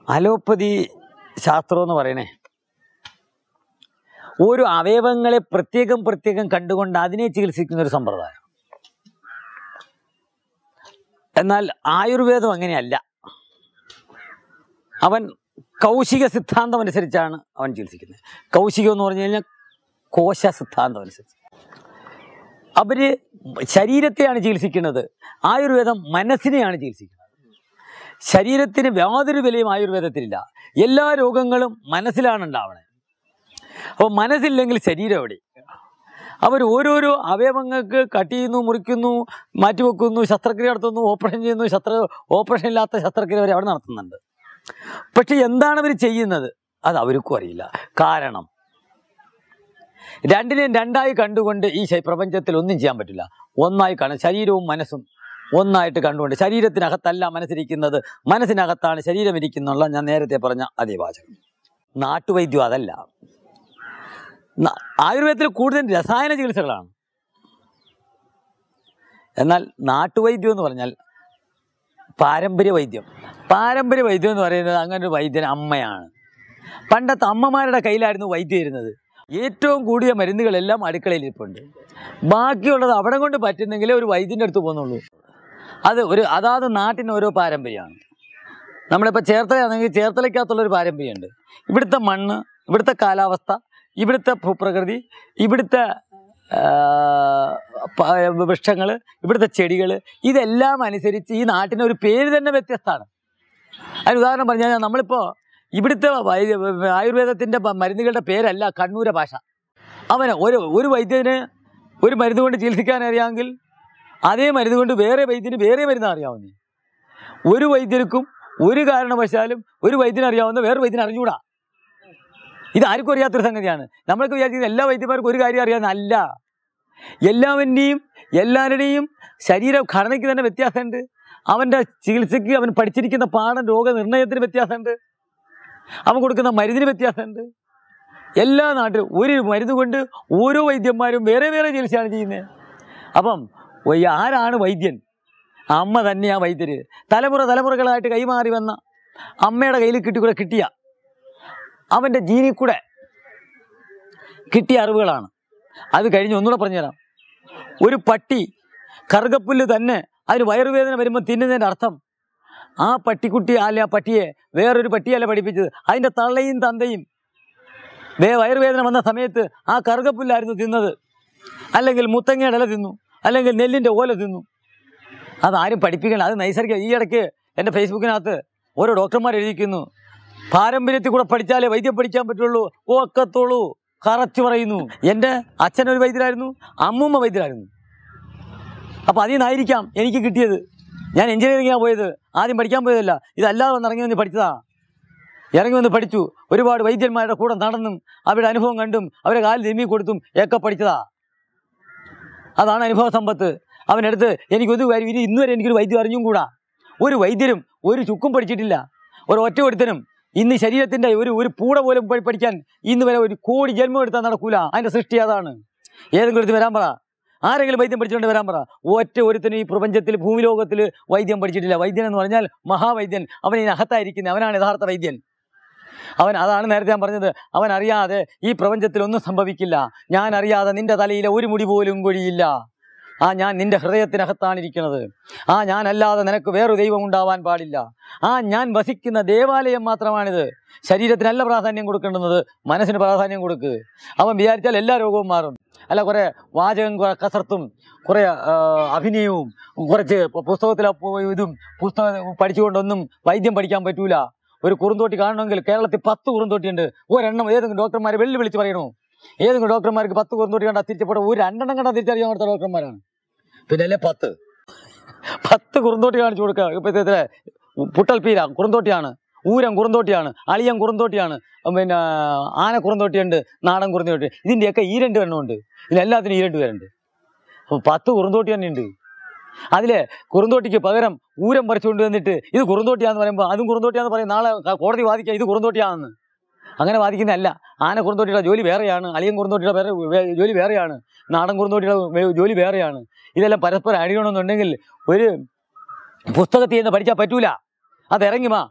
Allopathy ശാസ്ത്രം എന്ന് പറയണേ ഓരോ അവയവങ്ങളെ പ്രത്യേകം കണ്ടുകൊണ്ട് അതിനെ ചികിത്സിക്കുന്ന ഒരു സമ്പ്രദായം. എന്നാൽ ആയുർവേദം അങ്ങനെയല്ല. അവൻ കൗശിക സിദ്ധാന്തം അനുസരിച്ചാണ് അവൻ ചികിത്സിക്കുന്നത്. കൗശികം എന്ന് പറഞ്ഞു കഴിഞ്ഞാൽ കോശ സിദ്ധാന്തം അനുസരിച്ച് അവര് ശരീരത്തെയാണ് ചികിത്സിക്കുന്നത്. ആയുർവേദം മനസ്സിനെയാണ് ചികിത്സിക്കുന്നത്. ശരീരത്തിന് യാതൊരു വിലയും ആയുർവേദത്തിലില്ല. എല്ലാ രോഗങ്ങളും മനസ്സിലാണ് ഉണ്ടാവണേ. അപ്പോൾ മനസ്സില്ലെങ്കിൽ ശരീരം എവിടെ? അവർ ഓരോരോ അവയവങ്ങൾക്ക് കട്ട് ചെയ്യുന്നു, മുറിക്കുന്നു, മാറ്റിവെക്കുന്നു, ശസ്ത്രക്രിയ നടത്തുന്നു, ഓപ്പറേഷൻ ചെയ്യുന്നു, ഓപ്പറേഷൻ ഇല്ലാത്ത ശസ്ത്രക്രിയ വരെ അവിടെ നടത്തുന്നുണ്ട്. പക്ഷെ എന്താണ് അവർ ചെയ്യുന്നത് അത് അവർക്കും അറിയില്ല. കാരണം രണ്ടിനെയും രണ്ടായി കണ്ടുകൊണ്ട് ഈ പ്രപഞ്ചത്തിൽ ഒന്നും ചെയ്യാൻ പറ്റില്ല. ഒന്നായി കാണും. ശരീരവും മനസ്സും ഒന്നായിട്ട് കണ്ടുകൊണ്ട് ശരീരത്തിനകത്തല്ല മനസ്സിരിക്കുന്നത്, മനസ്സിനകത്താണ് ശരീരം ഇരിക്കുന്നുള്ള ഞാൻ നേരത്തെ പറഞ്ഞ അതേ വാചകം. നാട്ടുവൈദ്യം അതല്ല. ആയുർവേദത്തിൽ കൂടുതൽ രസായന ചികിത്സകളാണ്. എന്നാൽ നാട്ടുവൈദ്യം എന്ന് പറഞ്ഞാൽ പാരമ്പര്യ വൈദ്യം. പാരമ്പര്യ വൈദ്യം എന്ന് പറയുന്നത് അങ്ങനെ ഒരു വൈദ്യൻ അമ്മയാണ്. പണ്ടത്തെ അമ്മമാരുടെ കയ്യിലായിരുന്നു വൈദ്യം ഇരുന്നത്. ഏറ്റവും കൂടിയ മരുന്നുകളെല്ലാം അടുക്കളയിൽ ഇരിപ്പുണ്ട്. ബാക്കിയുള്ളത് അവിടെ കൊണ്ട് പറ്റുന്നെങ്കിലേ ഒരു വൈദ്യൻ്റെ അടുത്ത് പോകുന്നുള്ളൂ. അതാത് നാട്ടിന് ഓരോ പാരമ്പര്യമാണ്. നമ്മളിപ്പോൾ ചേർത്തലയാണെങ്കിൽ ചേർത്തലയ്ക്കകത്തുള്ളൊരു പാരമ്പര്യമുണ്ട്. ഇവിടുത്തെ മണ്ണ്, ഇവിടുത്തെ കാലാവസ്ഥ, ഇവിടുത്തെ ഭൂപ്രകൃതി, ഇവിടുത്തെ വൃക്ഷങ്ങൾ, ഇവിടുത്തെ ചെടികൾ, ഇതെല്ലാം അനുസരിച്ച് ഈ നാട്ടിന് ഒരു പേര് തന്നെ വ്യത്യസ്തമാണ്. അതിന് ഉദാഹരണം പറഞ്ഞാൽ നമ്മളിപ്പോൾ ഇവിടുത്തെ ആയുർവേദത്തിൻ്റെ മരുന്നുകളുടെ പേരല്ല കണ്ണൂര ഭാഷ. അവന് ഒരു വൈദ്യന് ഒരു മരുന്ന് കൊണ്ട് ചികിത്സിക്കാൻ അറിയാമെങ്കിൽ അതേ മരുന്ന് കൊണ്ട് വേറെ വൈദ്യന് വേറെ മരുന്ന് അറിയാവുന്നേ. ഒരു വൈദ്യർക്കും ഒരു കാരണവശാലും ഒരു വൈദ്യന് അറിയാവുന്ന വേറെ വൈദ്യന് അറിഞ്ഞുകൂടാ. ഇത് ആർക്കും അറിയാത്തൊരു സംഗതിയാണ്. നമ്മൾക്ക് വിചാരിക്കുന്നത് എല്ലാ വൈദ്യന്മാർക്കും ഒരു കാര്യം അറിയാവുന്നതല്ല. എല്ലാവരുടെയും ശരീരഘടനയ്ക്ക് തന്നെ വ്യത്യാസമുണ്ട്. അവൻ്റെ ചികിത്സയ്ക്ക് അവൻ പഠിച്ചിരിക്കുന്ന പാഠം രോഗനിർണയത്തിന് വ്യത്യാസമുണ്ട്. അവൻ കൊടുക്കുന്ന മരുന്നിന് വ്യത്യാസമുണ്ട്. എല്ലാ നാട്ടിലും ഒരു മരുന്ന് കൊണ്ട് ഓരോ വൈദ്യന്മാരും വേറെ വേറെ ചികിത്സയാണ് ചെയ്യുന്നത്. അപ്പം ആരാണ് വൈദ്യൻ? അമ്മ തന്നെയാണ് വൈദ്യര്. തലമുറകളായിട്ട് കൈമാറി വന്ന അമ്മയുടെ കയ്യിൽ കിട്ടിയ അവൻ്റെ ജീനിൽ കൂടെ കിട്ടിയ അറിവുകളാണ്. അത് കഴിഞ്ഞ് ഒന്നുകൂടെ പറഞ്ഞുതരാം. ഒരു പട്ടി കറുകപ്പുല്ല് തന്നെ അതിന് വയറുവേദന വരുമ്പോൾ തിന്നുന്നതിൻ്റെ അർത്ഥം ആ പട്ടിക്കുട്ടി ആ പട്ടിയെ വേറൊരു പട്ടിയല്ല പഠിപ്പിച്ചത്. അതിൻ്റെ തള്ളയും തന്തയും വയറുവേദന വന്ന സമയത്ത് ആ കറുകപ്പുല്ലായിരുന്നു തിന്നത്, അല്ലെങ്കിൽ മുത്തങ്ങയുടെ ഇല തിന്നു, അല്ലെങ്കിൽ നെല്ലിൻ്റെ ഓല തിന്നു. അതാരും പഠിപ്പിക്കണം. അത് നൈസർഗിക. ഈ ഇടയ്ക്ക് എൻ്റെ ഫേസ്ബുക്കിനകത്ത് ഓരോ ഡോക്ടർമാർ എഴുതിക്കുന്നു, പാരമ്പര്യത്തിൽ കൂടെ പഠിച്ചാലേ വൈദ്യം പഠിക്കാൻ പറ്റുള്ളൂ, ഒക്കത്തുള്ളൂ, കറച്ച് പറയുന്നു. എൻ്റെ അച്ഛനൊരു വൈദ്യരായിരുന്നു, അമ്മൂമ്മ വൈദ്യരായിരുന്നു. അപ്പോൾ അതിൽ നിന്നായിരിക്കാം എനിക്ക് കിട്ടിയത്. ഞാൻ എഞ്ചിനീയറിംഗാണ് പോയത്, ആദ്യം പഠിക്കാൻ പോയതല്ല. ഇതല്ലാതെ വന്ന് ഇറങ്ങി വന്ന് പഠിച്ചതാണ്. ഇറങ്ങി വന്ന് പഠിച്ചു. ഒരുപാട് വൈദ്യന്മാരുടെ കൂടെ നടന്നും അവരുടെ അനുഭവം കണ്ടും അവരെ കാലിൽ തിരുമ്മി കൊടുത്തും ഒക്കെ പഠിച്ചതാ. അതാണ് അനുഭവ സമ്പത്ത്. അവനടുത്ത് എനിക്കൊരു കാര്യം ഇന്നുവരെ എനിക്കൊരു വൈദ്യം അറിഞ്ഞും കൂടാ. ഒരു വൈദ്യരും ഒരു ചുക്കും പഠിച്ചിട്ടില്ല. ഒറ്റ ഒരുത്തനും ഇന്ന് ശരീരത്തിൻ്റെ ഒരു പൂട പോലും പഠിക്കാൻ ഇന്ന് വരെ 1 കോടി ജന്മം എടുത്താൽ നടക്കൂല. അതിൻ്റെ സൃഷ്ടി അതാണ്. ഏതെങ്കിലും എടുത്ത് വരാൻ പറ, ആരെങ്കിലും വൈദ്യം പഠിച്ചുകൊണ്ട് വരാൻ പറ. ഒറ്റ ഒരുത്തനും ഈ പ്രപഞ്ചത്തിൽ ഭൂമിലോകത്തിൽ വൈദ്യം പഠിച്ചിട്ടില്ല. വൈദ്യൻ എന്ന് പറഞ്ഞാൽ മഹാവൈദ്യൻ. അവൻ ഇതിനകത്തായിരിക്കുന്നത്, അവനാണ് യഥാർത്ഥ വൈദ്യൻ. അതാണ് നേരത്തെ ഞാൻ പറഞ്ഞത്. അവൻ അറിയാതെ ഈ പ്രപഞ്ചത്തിൽ ഒന്നും സംഭവിക്കില്ല. ഞാൻ അറിയാതെ നിന്റെ തലയിലെ ഒരു മുടി പോലും കൊഴിയില്ല. ഞാൻ നിന്റെ ഹൃദയത്തിനകത്താണ് ഇരിക്കുന്നത്. ഞാനല്ലാതെ നിനക്ക് വേറൊരു ദൈവം ഉണ്ടാവാൻ പാടില്ല. ഞാൻ വസിക്കുന്ന ദേവാലയം മാത്രമാണിത്. ശരീരത്തിനല്ല പ്രാധാന്യം കൊടുക്കേണ്ടുന്നത്, മനസ്സിന് പ്രാധാന്യം കൊടുക്കുക. അവൻ വിചാരിച്ചാൽ എല്ലാ രോഗവും മാറും. അല്ല കുറേ വാചകം, കുറേ കസർത്തും, കുറേ അഭിനയവും, കുറച്ച് പുസ്തകം പഠിച്ചുകൊണ്ടൊന്നും വൈദ്യം പഠിക്കാൻ പറ്റൂല. ഒരു കുറുന്തോട്ടി കാണണമെങ്കിൽ കേരളത്തിൽ 10 കുറുന്തോട്ടിയുണ്ട്. ഒരെണ്ണം ഏതെങ്കിലും ഡോക്ടർമാരെ വെല്ലുവിളിച്ച് പറയണോ? ഏതെങ്കിലും ഡോക്ടർമാർക്ക് 10 കുറുന്തോട്ടി കണ്ടാൽ തിരിച്ചപ്പോടെ ഒരു 2 എണ്ണം കണ്ടാൽ തിരിച്ചറിയാൻ കൊടുത്ത ഡോക്ടർമാരാണ്. പിന്നെ അല്ലേ 10 കുറുന്തോട്ടി കാണിച്ചു കൊടുക്കുക. ഇപ്പോഴത്തെ പുട്ടൽപ്പീര കുറുന്തോട്ടിയാണ്, ഊരം കുറുന്തോട്ടിയാണ്, അളിയൻ കുറുന്തോട്ടിയാണ്, പിന്നെ ആന കുറുന്തോട്ടിയുണ്ട്, നാടൻ കുറുന്തോട്ടി. ഇതിൻ്റെയൊക്കെ ഈ 2 എണ്ണമുണ്ട്. ഇതിലെല്ലാത്തിനും ഈ 2 പേരുണ്ട്. അപ്പോൾ 10 കുറുന്തോട്ടി തന്നെ ഉണ്ട്. അതിലെ കുറുന്തോട്ടിക്ക് പകരം ഊരം പറിച്ചുകൊണ്ട് വന്നിട്ട് ഇത് കുറുന്തോട്ടിയാന്ന് പറയുമ്പോൾ അതും കുറുന്തോട്ടിയാന്ന് പറയും. നാളെ കോടതി വാദിക്കാം ഇത് കുറുന്തോട്ടിയാണെന്ന്. അങ്ങനെ വാദിക്കുന്നതല്ല. ആന കുറുന്തോട്ടിയുടെ ജോലി വേറെയാണ്, അളിയൻ കുറുന്തോട്ടിയുടെ ജോലി വേറെയാണ്, നാടൻ കുറുന്തോട്ടിയുടെ ജോലി വേറെയാണ്. ഇതെല്ലാം പരസ്പരം അടിയണമെന്നുണ്ടെങ്കിൽ ഒരു പുസ്തകത്തിൽ നിന്ന് പഠിച്ചാൽ പറ്റൂല. അത് ഇറങ്ങി വാ,